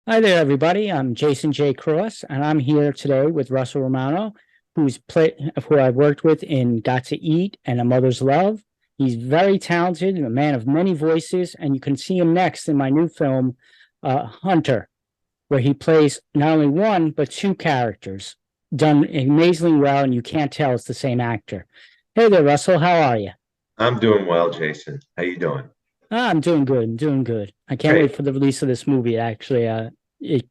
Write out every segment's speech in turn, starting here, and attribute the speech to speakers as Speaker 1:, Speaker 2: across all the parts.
Speaker 1: Hi there, everybody. I'm Jason J. Cross, and I'm here today with Russell Romano, who I've worked with in Got to Eat and A Mother's Love. He's very talented and a man of many voices, and you can see him next in my new film, Hunter, where he plays not only one but two characters, done amazingly well, and you can't tell it's the same actor. Hey there, Russell. How are you?
Speaker 2: I'm doing well, Jason. How you doing?
Speaker 1: I'm doing good. I'm doing good. I can't wait
Speaker 2: Great.
Speaker 1: for the release of this movie. Actually, it,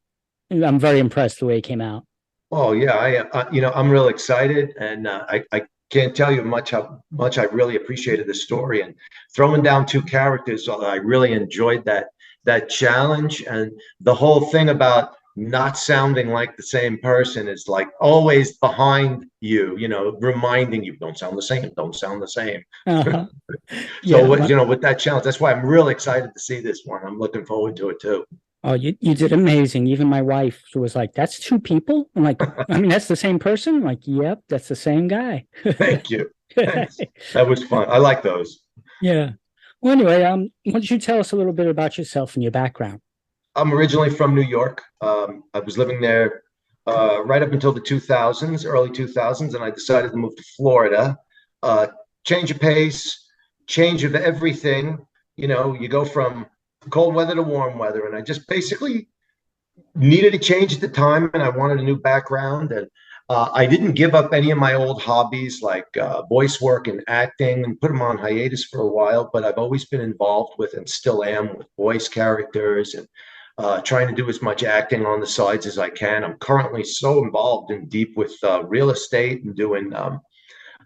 Speaker 1: I'm very impressed the way it came out.
Speaker 2: Oh yeah, I'm real excited, and I can't tell you how much I really appreciated the story and throwing down two characters. I really enjoyed that challenge, and the whole thing about not sounding like the same person is like always behind you, reminding you, don't sound the same, don't sound the same.
Speaker 1: Uh-huh.
Speaker 2: So
Speaker 1: Yeah.
Speaker 2: with that challenge, that's why I'm real excited to see this one. I'm looking forward to it too.
Speaker 1: Oh, you did amazing. Even my wife, she was like, "That's two people." I'm like, "I mean, that's the same person." I'm like, "Yep, that's the same guy."
Speaker 2: Thank you. Thanks. That was fun. I like those.
Speaker 1: Yeah. Well, anyway, why don't you tell us a little bit about yourself and your background?
Speaker 2: I'm originally from New York. I was living there right up until the 2000s, early 2000s, and I decided to move to Florida. Uh, Change of pace, change of everything. You go from cold weather to warm weather, and I just basically needed a change at the time, and I wanted a new background. And I didn't give up any of my old hobbies like voice work and acting and put them on hiatus for a while, but I've always been involved with and still am with voice characters and trying to do as much acting on the sides as I can. I'm currently so involved and deep with real estate and doing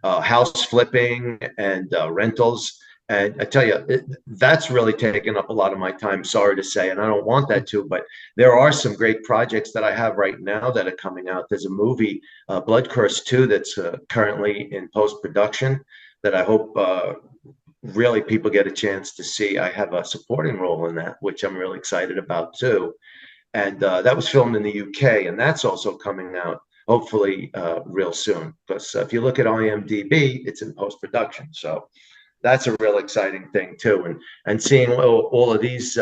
Speaker 2: house flipping and rentals. And I tell you, that's really taken up a lot of my time. Sorry to say, and I don't want that to, but there are some great projects that I have right now that are coming out. There's a movie, Blood Curse 2, that's currently in post production that I hope really people get a chance to see. I have a supporting role in that, which I'm really excited about too. And that was filmed in the UK, and that's also coming out hopefully real soon. Because if you look at IMDb, it's in post production, so that's a real exciting thing too. And seeing all of these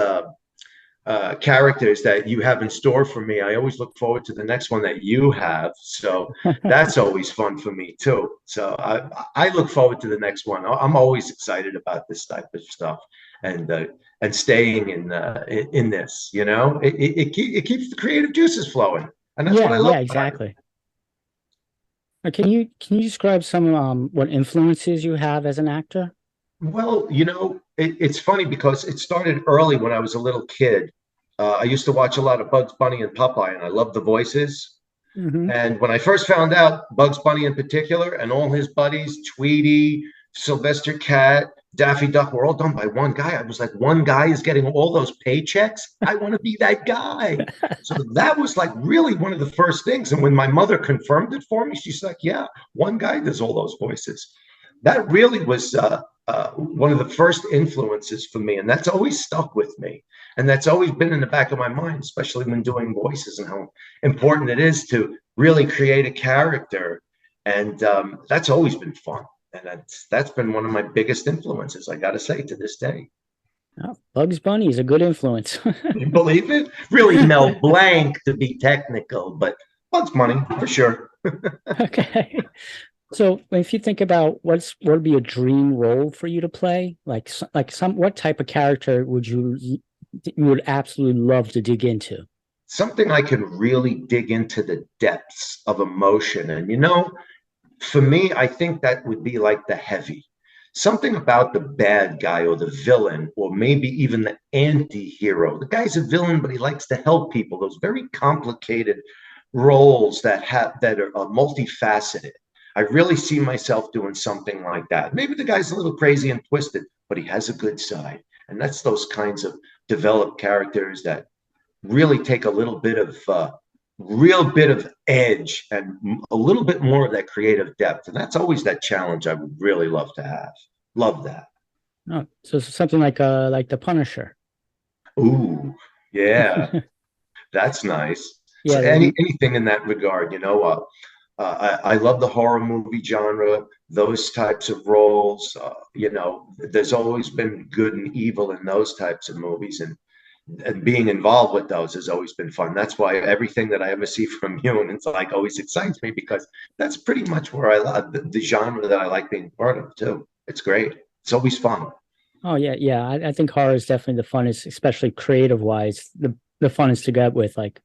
Speaker 2: characters that you have in store for me, I always look forward to the next one that you have. So that's always fun for me too. So I look forward to the next one. I'm always excited about this type of stuff and staying in this. It keeps the creative juices flowing, and that's what
Speaker 1: Yeah,
Speaker 2: I love
Speaker 1: yeah,
Speaker 2: about it.
Speaker 1: exactly. Can you describe some what influences you have as an actor?
Speaker 2: Well, it's funny because it started early when I was a little kid. I used to watch a lot of Bugs Bunny and Popeye, and I loved the voices.
Speaker 1: Hmm.
Speaker 2: And when I first found out Bugs Bunny in particular and all his buddies, Tweety, Sylvester Cat, Daffy Duck, were all done by one guy. I was like, one guy is getting all those paychecks. I want to be that guy. So that was like really one of the first things. And when my mother confirmed it for me, she's like, yeah, one guy does all those voices. That really was one of the first influences for me. And that's always stuck with me. And that's always been in the back of my mind, especially when doing voices and how important it is to really create a character. And that's always been fun. And that's been one of my biggest influences, I got to say, to this day.
Speaker 1: Oh, Bugs Bunny is a good influence.
Speaker 2: You believe it? Really, Mel Blanc to be technical, but Bugs Bunny for sure.
Speaker 1: Okay. So if you think about what would be a dream role for you to play, like some what type of character you would absolutely love to dig into?
Speaker 2: Something I can really dig into the depths of emotion. And for me, I think that would be like the heavy. Something about the bad guy or the villain, or maybe even the anti-hero. The guy's a villain, but he likes to help people. Those very complicated roles that are multifaceted. I really see myself doing something like that. Maybe the guy's a little crazy and twisted, but he has a good side. And that's those kinds of developed characters that really take a little bit of real bit of edge and a little bit more of that creative depth. And that's always that challenge I would really love to have. Love that.
Speaker 1: Oh, so something like the Punisher.
Speaker 2: Ooh, yeah, that's nice. So
Speaker 1: Yeah, the,
Speaker 2: anything in that regard, I love the horror movie genre, those types of roles. There's always been good and evil in those types of movies, and and being involved with those has always been fun. That's why everything that I ever see from you, and it's like always excites me because that's pretty much where I love the genre that I like being part of too. It's great. It's always fun.
Speaker 1: Oh yeah, yeah. I think horror is definitely the funnest, especially creative wise. The funnest to get with, like,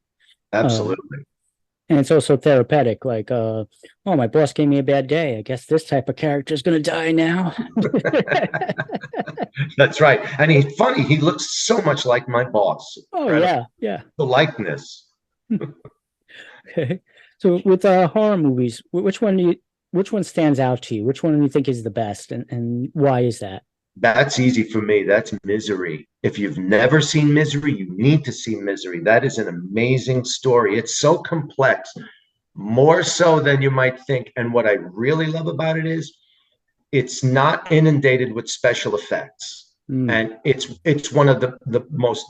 Speaker 1: uh,
Speaker 2: Absolutely.
Speaker 1: and it's also therapeutic. Like, oh, my boss gave me a bad day. I guess this type of character is gonna die now.
Speaker 2: That's right. And he's funny. He looks so much like my boss.
Speaker 1: Oh
Speaker 2: Incredible.
Speaker 1: yeah, yeah.
Speaker 2: The likeness.
Speaker 1: Okay. So with horror movies, which one stands out to you? Which one do you think is the best, and why is that?
Speaker 2: That's easy for me. That's Misery. If you've never seen Misery, you need to see Misery. That is an amazing story. It's so complex, more so than you might think. And what I really love about it is it's not inundated with special effects.
Speaker 1: Mm,
Speaker 2: And it's one of the most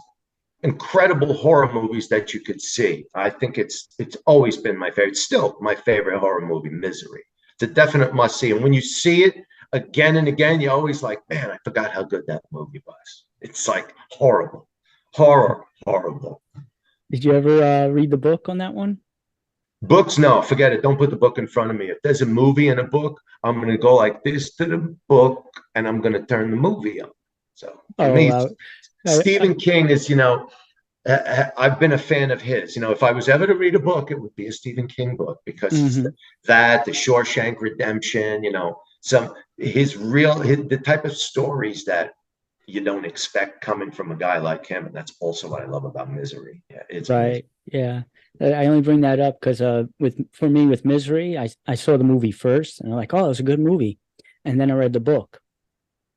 Speaker 2: incredible horror movies that you could see. I think it's always been my favorite. It's still my favorite horror movie, Misery. It's a definite must see. And when you see it again and again, you're always like, man, I forgot how good that movie was. It's like horrible, horrible.
Speaker 1: did you ever read the book on that one?
Speaker 2: Books, no, forget it. Don't put the book in front of me. If there's a movie and a book, I'm going to go like this to the book and I'm going to turn the movie on. So for
Speaker 1: Oh,
Speaker 2: me,
Speaker 1: wow.
Speaker 2: Stephen King is, I've been a fan of his. If I was ever to read a book, it would be a Stephen King book because it's
Speaker 1: Mhm.
Speaker 2: that, the Shawshank Redemption, the type of stories that you don't expect coming from a guy like him. And that's also what I love about Misery. Yeah, it's amazing.
Speaker 1: Right. Yeah. I only bring that up because with for me with Misery, I saw the movie first and I'm like, oh, it was a good movie. And then I read the book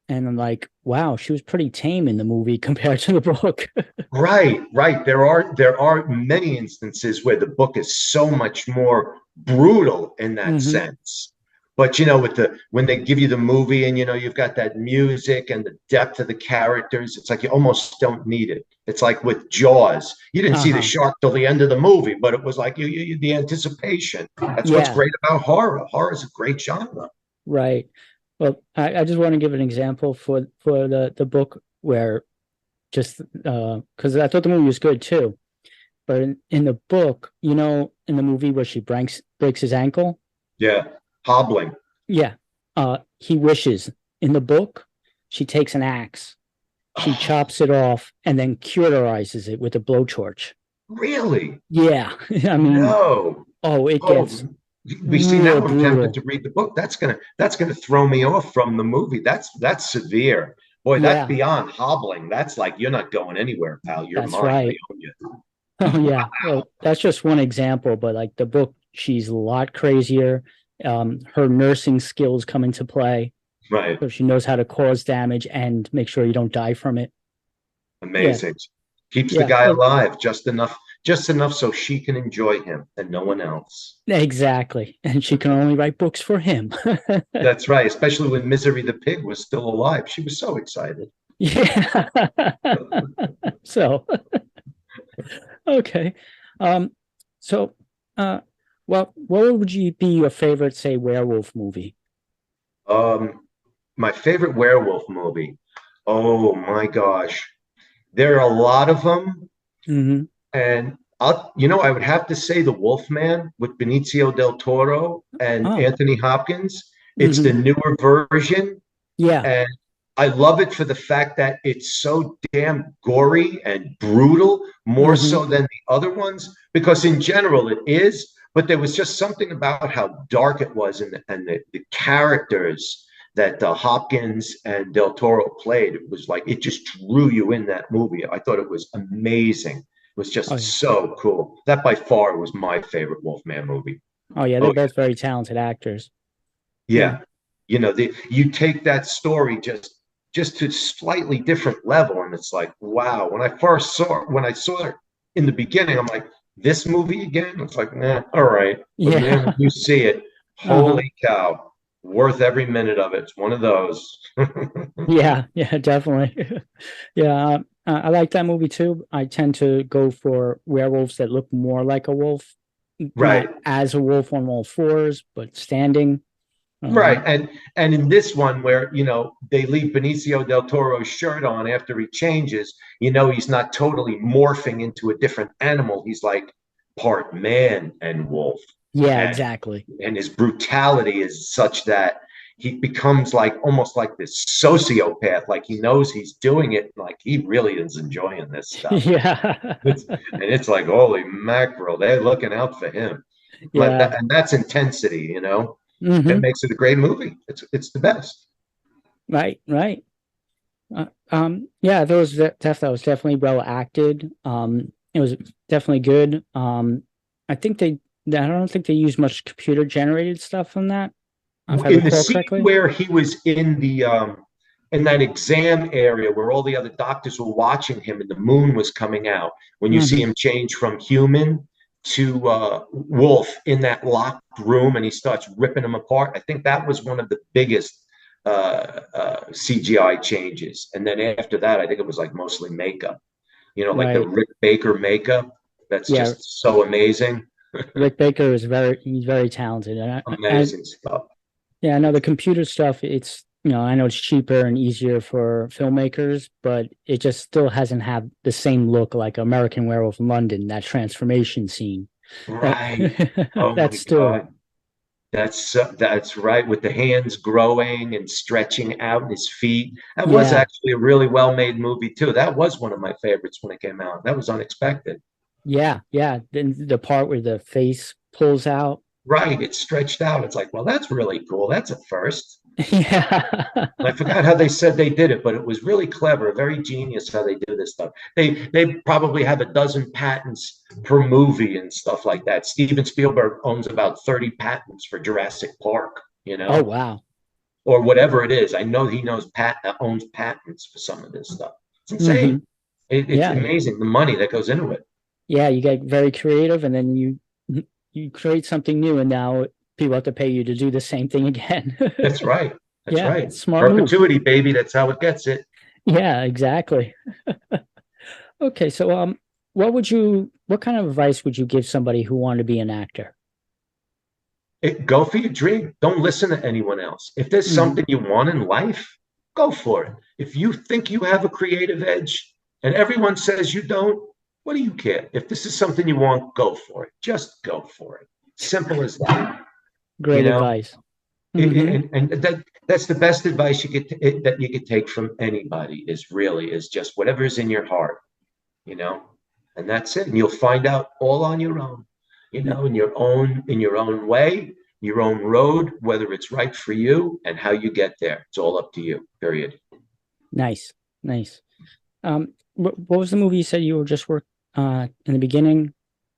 Speaker 1: and I'm like, wow, she was pretty tame in the movie compared to the book.
Speaker 2: Right, right. There are many instances where the book is so much more brutal in that
Speaker 1: Hmm.
Speaker 2: sense. But with the when they give you the movie and you've got that music and the depth of the characters, it's like you almost don't need it. It's like with Jaws. You didn't see the
Speaker 1: Uh-huh.
Speaker 2: shark till the end of the movie, but it was like the anticipation. That's what's
Speaker 1: Yeah,
Speaker 2: great about horror. Horror is a great genre.
Speaker 1: right. Well, I just want to give an example for the book where just because I thought the movie was good too. But in the book, in the movie where she breaks his ankle,
Speaker 2: Yeah. Hobbling.
Speaker 1: yeah, he wishes. In the book, she takes an axe, she
Speaker 2: Oh,
Speaker 1: chops it off, and then cauterizes it with a blowtorch.
Speaker 2: really?
Speaker 1: Yeah, I mean,
Speaker 2: No.
Speaker 1: oh, it
Speaker 2: Oh,
Speaker 1: gets
Speaker 2: we see
Speaker 1: real
Speaker 2: now. I'm tempted
Speaker 1: brutal.
Speaker 2: to read the book. That's gonna throw me off from the movie. That's severe. Boy, that's
Speaker 1: Yeah,
Speaker 2: beyond hobbling. That's like you're not going anywhere, pal. You're
Speaker 1: that's
Speaker 2: mine. I
Speaker 1: right.
Speaker 2: own you.
Speaker 1: Oh yeah.
Speaker 2: Wow.
Speaker 1: Well, that's just one example, but like the book, she's a lot crazier. Her nursing skills come into play.
Speaker 2: Right.
Speaker 1: So she knows how to cause damage and make sure you don't die from it. Yeah,
Speaker 2: Amazing. Keeps the
Speaker 1: yeah,
Speaker 2: guy
Speaker 1: well,
Speaker 2: alive just enough so she can enjoy him and no one else.
Speaker 1: exactly. And she can only write books for him.
Speaker 2: That's right. Especially when Misery the pig was still alive. She was so excited.
Speaker 1: Yeah. So, okay. Um, so, uh, well, what would you be your favorite, say, werewolf movie?
Speaker 2: Um, my favorite werewolf movie. Oh my gosh. There are a lot of them.
Speaker 1: Hmm.
Speaker 2: And I would have to say The Wolfman with Benicio del Toro and
Speaker 1: Oh,
Speaker 2: Anthony Hopkins. It's the
Speaker 1: hmm.
Speaker 2: newer version,
Speaker 1: Yeah.
Speaker 2: and I love it for the fact that it's so damn gory and brutal, more
Speaker 1: Hmm.
Speaker 2: so than the other ones. Because in general, it is, but there was just something about how dark it was and the characters that Hopkins and Del Toro played. It was like it just drew you in that movie. I thought it was amazing. It was
Speaker 1: Oh,
Speaker 2: just
Speaker 1: yeah.
Speaker 2: so cool. That by far was my favorite Wolfman movie.
Speaker 1: Oh, yeah. They're
Speaker 2: Oh
Speaker 1: both very talented actors. Yeah.
Speaker 2: yeah, you take that story just to slightly different level, and it's like wow. When I saw it in the beginning, I'm like, this movie again? It's like, nah, all right. But man, when
Speaker 1: Yeah.
Speaker 2: you see it,
Speaker 1: Uh-huh.
Speaker 2: holy cow, worth every minute of it. It's one of those.
Speaker 1: Yeah. Yeah, definitely. Yeah. I like that movie too. I tend to go for werewolves that look more like a wolf,
Speaker 2: Right.
Speaker 1: not as a wolf on all fours, but standing.
Speaker 2: Right. And in this one where, they leave Benicio del Toro's shirt on after he changes, he's not totally morphing into a different animal. He's like part man and wolf.
Speaker 1: Yeah,
Speaker 2: And
Speaker 1: exactly.
Speaker 2: and his brutality is such that he becomes like almost like this sociopath, like he knows he's doing it, like he really is enjoying this stuff.
Speaker 1: Yeah.
Speaker 2: And it's like, holy mackerel, they're looking out for him.
Speaker 1: Yeah.
Speaker 2: And that's intensity. That
Speaker 1: Hmm.
Speaker 2: makes it a great movie. It's the best.
Speaker 1: Right, right. Yeah, that was definitely well acted. It was definitely good. I think I don't think they use much computer generated stuff on that, if I
Speaker 2: In the
Speaker 1: recall
Speaker 2: scene
Speaker 1: correctly.
Speaker 2: where he was in that exam area where all the other doctors were watching him and the moon was coming out, when you see
Speaker 1: Hmm.
Speaker 2: him change from human to wolf in that locked room and he starts ripping them apart, I think that was one of the biggest CGI changes. And then after that, I think it was like mostly makeup, like the
Speaker 1: Right.
Speaker 2: Rick Baker makeup. That's
Speaker 1: Yeah,
Speaker 2: just so amazing.
Speaker 1: Rick Baker is he's very talented. And
Speaker 2: Amazing stuff.
Speaker 1: yeah, I know the computer stuff, I know it's cheaper and easier for filmmakers, but it just still hasn't had the same look like American Werewolf in London, that transformation scene. That
Speaker 2: Right. Oh
Speaker 1: that's
Speaker 2: my
Speaker 1: still,
Speaker 2: God. That's right. With the hands growing and stretching out and his feet. That was
Speaker 1: yeah,
Speaker 2: actually a really well-made movie too. That was one of my favorites when it came out. That was unexpected.
Speaker 1: yeah, yeah. Then the part where the face pulls out.
Speaker 2: Right. It's stretched out. It's like, well, that's really cool. That's a first.
Speaker 1: Yeah.
Speaker 2: I forgot how they said they did it, but it was really clever, very genius how they do this stuff. They probably have a dozen patents per movie and stuff like that. Steven Spielberg owns about 30 patents for Jurassic Park,
Speaker 1: Oh wow.
Speaker 2: or whatever it is. I know he owns patents for some of this stuff. It's insane.
Speaker 1: Hmm.
Speaker 2: It's
Speaker 1: Yeah.
Speaker 2: amazing the money that goes into it.
Speaker 1: Yeah, you get very creative and then you create something new and now people have to pay you to do the same thing again.
Speaker 2: That's right. That's
Speaker 1: Yeah,
Speaker 2: right.
Speaker 1: smart move.
Speaker 2: Perpetuity, baby. That's how it gets it.
Speaker 1: Yeah, exactly. Okay, so what kind of advice would you give somebody who wanted to be an actor?
Speaker 2: Go for your dream. Don't listen to anyone else. If there's
Speaker 1: Hmm.
Speaker 2: something you want in life, go for it. If you think you have a creative edge and everyone says you don't, what do you care? If this is something you want, go for it. Just go for it. Simple as that. You
Speaker 1: Great
Speaker 2: know,
Speaker 1: advice. Hmm.
Speaker 2: and that's the best advice that you could take from anybody is just whatever's in your heart, you know, and that's it. And you'll find out all on your own, in your own way, your own road, whether it's right for you and how you get there. It's all up to you. Period.
Speaker 1: Nice, nice. What was the movie you said you were just work in the beginning?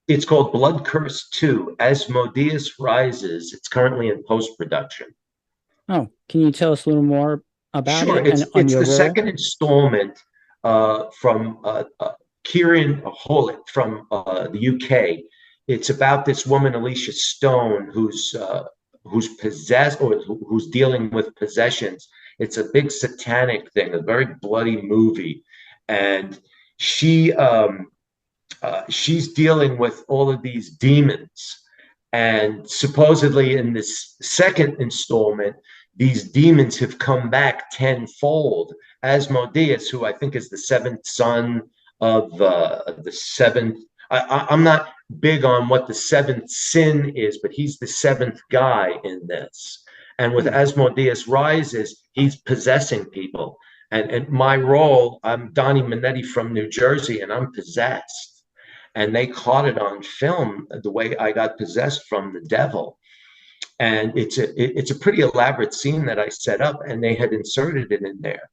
Speaker 2: It's called Blood Curse 2, Asmodeus Rises. It's currently in post production.
Speaker 1: Oh, can you tell us a little more about
Speaker 2: Sure,
Speaker 1: it and
Speaker 2: it's
Speaker 1: on
Speaker 2: it's
Speaker 1: your
Speaker 2: the
Speaker 1: role?
Speaker 2: second installment from Kieran Hollitt from the UK. It's about this woman, Alicia Stone, who's possessed or who's dealing with possessions. It's a big satanic thing, a very bloody movie, and she she's dealing with all of these demons. And supposedly, in this second installment, these demons have come back tenfold. Asmodeus, who I think is the seventh son of the seventh, I'm not big on what the seventh sin is, but he's the seventh guy in this. And with
Speaker 1: Hmm.
Speaker 2: Asmodeus Rises, he's possessing people. And my role, I'm Donnie Minetti from New Jersey, and I'm possessed. And they caught it on film the way I got possessed from the devil. And it's a pretty elaborate scene that I set up, and they had inserted it in there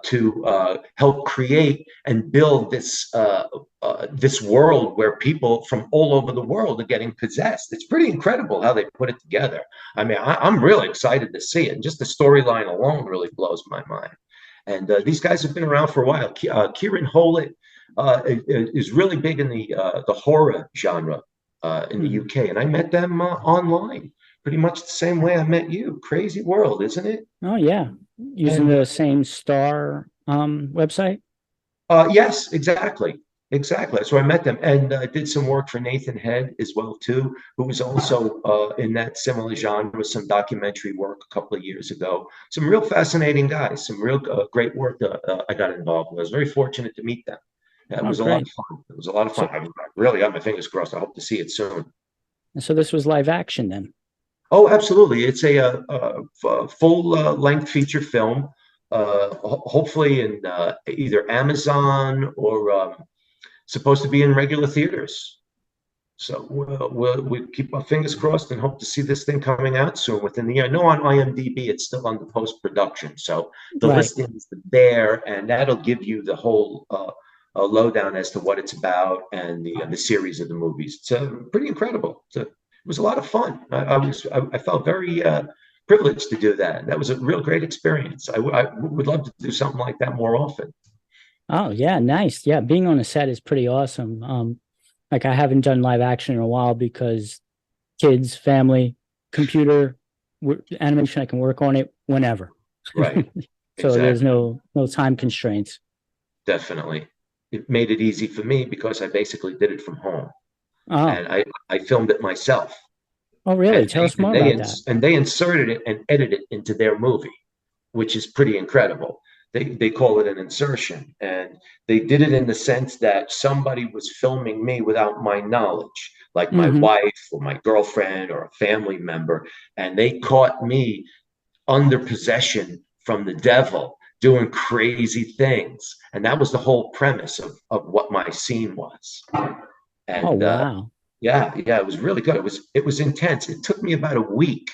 Speaker 2: to help create and build this world where people from all over the world are getting possessed. It's pretty incredible how they put it together. I mean, I'm really excited to see it. And just the storyline alone really blows my mind. And these guys have been around for a while. Kieran Hollitt is really big in the horror genre in the
Speaker 1: Hmm.
Speaker 2: UK, and I met them online, pretty much the same way I met you. Crazy world, isn't it?
Speaker 1: Oh yeah, using
Speaker 2: And
Speaker 1: the same star website.
Speaker 2: yes, exactly, Exactly. That's where I met them, and I did some work for Nathan Head as well too, who was also in that similar genre, some documentary work a couple of years ago. Some real fascinating guys, some real great work that I got involved with. I was very fortunate to meet them. It
Speaker 1: Oh,
Speaker 2: was a lot of
Speaker 1: great.
Speaker 2: fun. It was a lot of fun.
Speaker 1: So,
Speaker 2: I really got my fingers crossed. I hope to see it soon.
Speaker 1: so this was live action then.
Speaker 2: Oh, absolutely. It's a full length feature film, hopefully in either Amazon or supposed to be in regular theaters. So we'll keep our fingers crossed and hope to see this thing coming out soon within the year. I know on IMDb it's still under post production, so the
Speaker 1: Right.
Speaker 2: listing is there, and that'll give you the whole lowdown as to what it's about and the series of the movies. It's pretty incredible. It was a lot of fun. I felt very privileged to do that. That was a real great experience. I would love to do something like that more often.
Speaker 1: Oh, yeah, nice. Yeah, being on a set is pretty awesome. Like I haven't done live action in a while because kids, family, computer, animation, I can work on it whenever.
Speaker 2: Right.
Speaker 1: So there's
Speaker 2: Exactly.
Speaker 1: no time constraints.
Speaker 2: Definitely. It made it easy for me because I basically did it from home,
Speaker 1: Oh,
Speaker 2: and I filmed it myself,
Speaker 1: oh, really?
Speaker 2: and
Speaker 1: Tell us more about that.
Speaker 2: they inserted it and edited it into their movie, which is pretty incredible. They call it an insertion, and they did it in the sense that somebody was filming me without my knowledge, like my
Speaker 1: Hmm.
Speaker 2: wife or my girlfriend or a family member, and they caught me under possession from the devil doing crazy things. And that was the whole premise of what my scene was.
Speaker 1: Oh,
Speaker 2: And
Speaker 1: wow.
Speaker 2: yeah, it was really good. It was intense. It took me about a week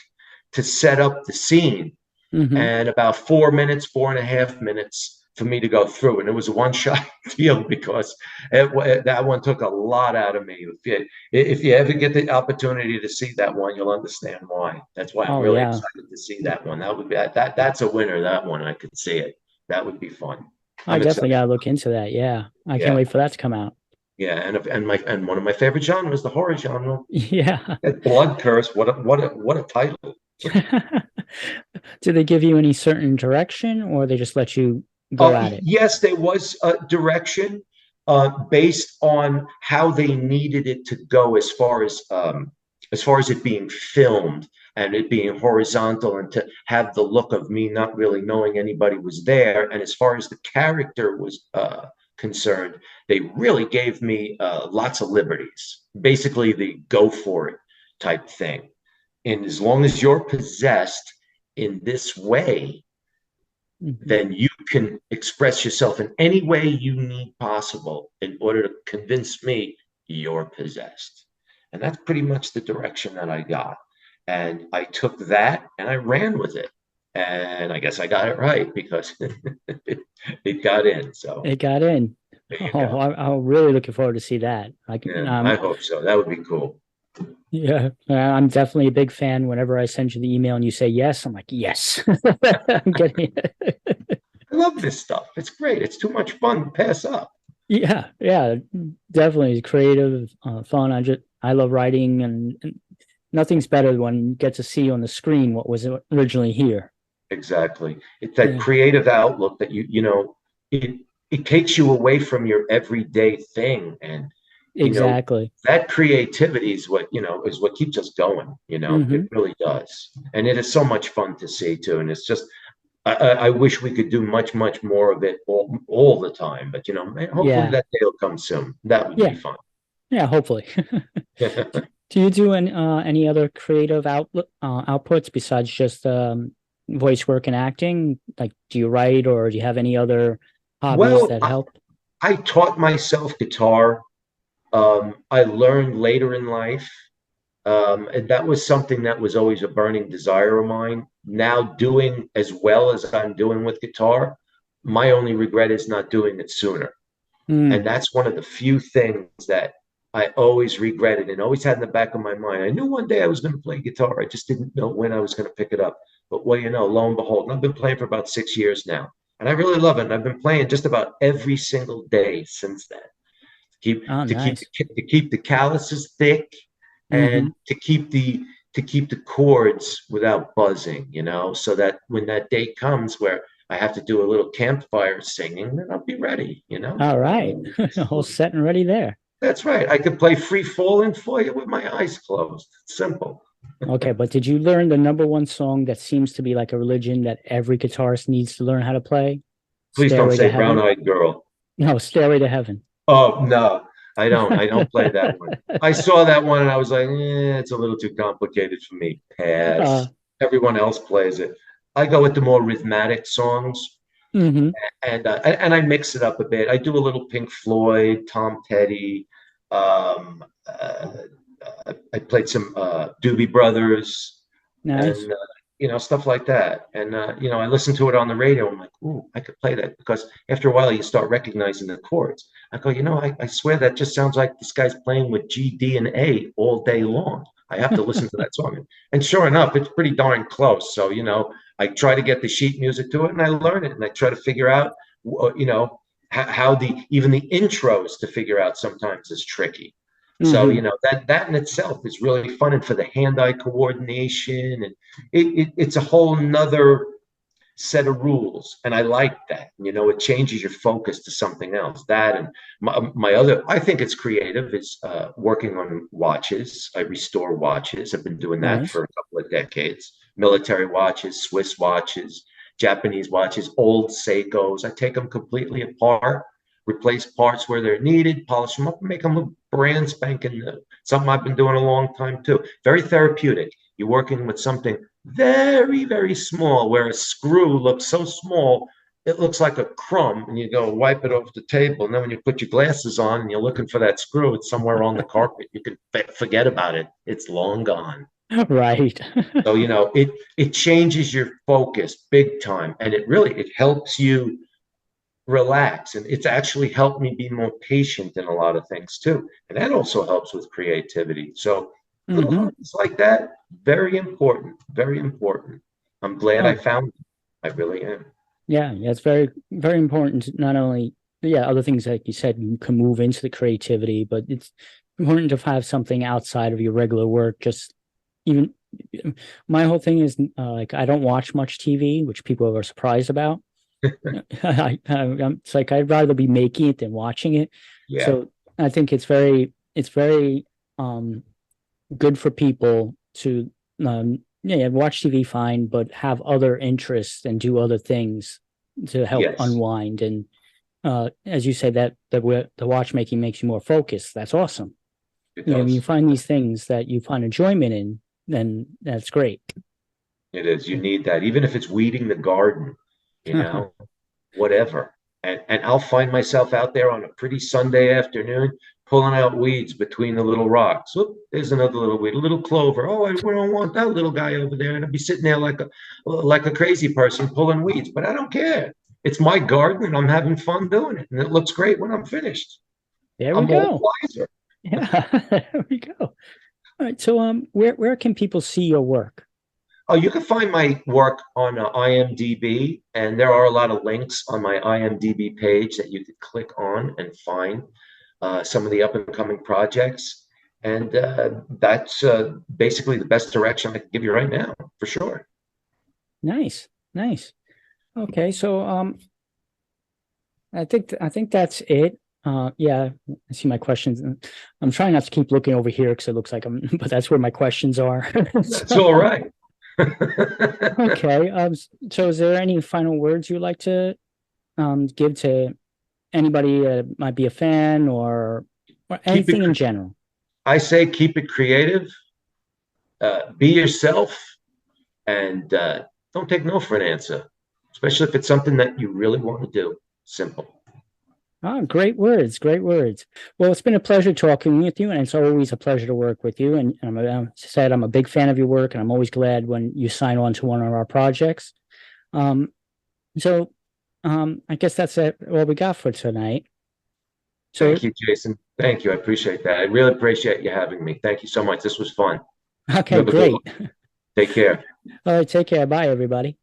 Speaker 2: to set up the scene
Speaker 1: Hmm.
Speaker 2: and about 4 minutes, 4.5 minutes for me to go through. And it was a one shot deal because that one took a lot out of me. If you ever get the opportunity to see that one, you'll understand why. That's why I'm
Speaker 1: Oh,
Speaker 2: really
Speaker 1: yeah.
Speaker 2: excited to see that one. That would be that's a winner. That one I could see it. That would be fun.
Speaker 1: I
Speaker 2: I'm
Speaker 1: definitely
Speaker 2: excited.
Speaker 1: gotta look into that. Yeah. I can't
Speaker 2: Yeah,
Speaker 1: wait for that to come out.
Speaker 2: yeah, and one of my favorite genres, the horror genre.
Speaker 1: Yeah.
Speaker 2: Blood Curse. What a title.
Speaker 1: Do they give you any certain direction or they just let you go at it?
Speaker 2: Yes, there was a direction based on how they needed it to go as far as it being filmed and it being horizontal and to have the look of me not really knowing anybody was there. And as far as the character was concerned, they really gave me lots of liberties, basically the go for it type thing. And as long as you're possessed in this way,
Speaker 1: Mhm.
Speaker 2: then you can express yourself in any way you need possible in order to convince me you're possessed. And that's pretty much the direction that I got. And I took that and I ran with it. And I guess I got it right because it got in. So
Speaker 1: It got in.
Speaker 2: there you
Speaker 1: Oh,
Speaker 2: go.
Speaker 1: I'm really looking forward to see that.
Speaker 2: Yeah, I hope so. That would be cool.
Speaker 1: Yeah, I'm definitely a big fan. Whenever I send you the email and you say yes, I'm like, yes, I'm getting it.
Speaker 2: I love this stuff. It's great. It's too much fun to pass up.
Speaker 1: Yeah, yeah, definitely creative, fun. I love writing, and nothing's better when you get to see on the screen what was originally here.
Speaker 2: Exactly. It's that
Speaker 1: Yeah,
Speaker 2: creative outlook that it takes you away from your everyday thing. And,
Speaker 1: exactly.
Speaker 2: that creativity is what keeps us going. It
Speaker 1: Hmm.
Speaker 2: really does. And it is so much fun to see too. And it's just, I wish we could do much, much more of it all the time. But, hopefully
Speaker 1: Yeah,
Speaker 2: that day will come soon. That would be
Speaker 1: yeah,
Speaker 2: fun.
Speaker 1: yeah. Hopefully. Do you do any other creative outputs besides just voice work and acting? Like, do you write or do you have any other hobbies
Speaker 2: Well,
Speaker 1: that help?
Speaker 2: I taught myself guitar. I learned later in life. And that was something that was always a burning desire of mine. Now, doing as well as I'm doing with guitar, my only regret is not doing it sooner. And
Speaker 1: Mm.
Speaker 2: that's one of the few things that I always regretted and always had in the back of my mind. I knew one day I was going to play guitar. I just didn't know when I was going to pick it up. But well, lo and behold, I've been playing for about 6 years now. And I really love it. And I've been playing just about every single day since then.
Speaker 1: Oh, nice.
Speaker 2: To keep the calluses thick
Speaker 1: Hmm.
Speaker 2: and to keep the chords without buzzing, so that when that day comes where I have to do a little campfire singing, then I'll be ready, you know?
Speaker 1: All right. All set and ready there.
Speaker 2: That's right. I could play free falling for you with my eyes closed. It's simple.
Speaker 1: Okay, but did you learn the number one song that seems to be like a religion that every guitarist needs to learn how to play?
Speaker 2: Please don't
Speaker 1: Stairway to
Speaker 2: say Brown
Speaker 1: Heaven?
Speaker 2: Eyed Girl.
Speaker 1: No, Stairway to Heaven.
Speaker 2: Oh, no, I don't. I don't play that one. I saw that one and I was like, it's a little too complicated for me.
Speaker 1: Uh,
Speaker 2: Pass. Everyone else plays it. I go with the more rhythmic songs
Speaker 1: hmm
Speaker 2: and I mix it up a bit. I do a little Pink Floyd, Tom Petty. I played some Doobie Brothers
Speaker 1: Nice.
Speaker 2: and stuff like that. And I listen to it on the radio. I'm like, ooh, I could play that because after a while you start recognizing the chords. I go, I swear that just sounds like this guy's playing with G, D, and A all day long. I have to listen to that song. And sure enough, it's pretty darn close. So, I try to get the sheet music to it and I learn it and I try to figure out, how even the intros to figure out sometimes is tricky. So,
Speaker 1: hmm
Speaker 2: that in itself is really fun. And for the hand-eye coordination, and it's a whole nother set of rules. And I like that. It changes your focus to something else. That and my other, I think it's creative. It's working on watches. I restore watches. I've been doing that
Speaker 1: Nice.
Speaker 2: for a couple of decades. Military watches, Swiss watches, Japanese watches, old Seikos. I take them completely apart, replace parts where they're needed, polish them up, and make them look brand spanking new. Something I've been doing a long time too. Very therapeutic. You're working with something very, very small, where a screw looks so small, it looks like a crumb, and you go wipe it off the table. And then when you put your glasses on and you're looking for that screw, it's somewhere on the carpet. You can forget about it. It's long gone.
Speaker 1: Right.
Speaker 2: So, it changes your focus big time. And it helps you relax. And it's actually helped me be more patient in a lot of things too. And that also helps with creativity. So little
Speaker 1: hmm
Speaker 2: hobbies like that, very important, very important. I'm glad I
Speaker 1: Oh,
Speaker 2: found them. I really am.
Speaker 1: yeah. Yeah. It's very, very important. To not only, yeah, other things like you said, you can move into the creativity, but it's important to have something outside of your regular work. Just even my whole thing is like I don't watch much TV, which people are surprised about. It's like I'd rather be making it than watching it.
Speaker 2: Yeah,
Speaker 1: So I think it's very um, good for people to yeah, watch TV fine, but have other interests and do other things to help
Speaker 2: yes,
Speaker 1: unwind. And as you said, that the watchmaking makes you more focused. That's awesome.
Speaker 2: it
Speaker 1: When you
Speaker 2: does.
Speaker 1: find these things that you find enjoyment in, then that's great.
Speaker 2: It is. You need that, even if it's weeding the garden, you know, whatever. And I'll find myself out there on a pretty Sunday afternoon pulling out weeds between the little rocks. Oop, there's another little weed, a little clover. Oh, I don't want that little guy over there. And I'll be sitting there like a crazy person pulling weeds, but I don't care. It's my garden and I'm having fun doing it. And it looks great when I'm finished.
Speaker 1: There we
Speaker 2: I'm all
Speaker 1: go.
Speaker 2: wiser.
Speaker 1: Yeah, there we go. All right. So, where can people see your work?
Speaker 2: Oh, you can find my work on IMDb, and there are a lot of links on my IMDb page that you could click on and find some of the up and coming projects. And that's basically the best direction I can give you right now, for sure.
Speaker 1: Nice, nice. Okay, so I think that's it. Yeah, I see my questions. I'm trying not to keep looking over here because it looks like I'm, but that's where my questions are.
Speaker 2: That's all
Speaker 1: So,
Speaker 2: right.
Speaker 1: okay. So is there any final words you'd like to give to anybody that might be a fan or
Speaker 2: Keep it,
Speaker 1: anything in general?
Speaker 2: I say, keep it creative, be yourself, and don't take no for an answer, especially if it's something that you really want to do. Simple.
Speaker 1: Oh, great words, great words. Well, it's been a pleasure talking with you, and it's always a pleasure to work with you. And I'm a big fan of your work, and I'm always glad when you sign on to one of our projects. Um, so I guess that's it, what we got for tonight. So,
Speaker 2: Thank you, Jason. Thank you. I appreciate that. I really appreciate you having me. Thank you so much. This was fun. You
Speaker 1: okay,
Speaker 2: have a good one.
Speaker 1: great.
Speaker 2: Take care.
Speaker 1: All right, take care. Bye, everybody.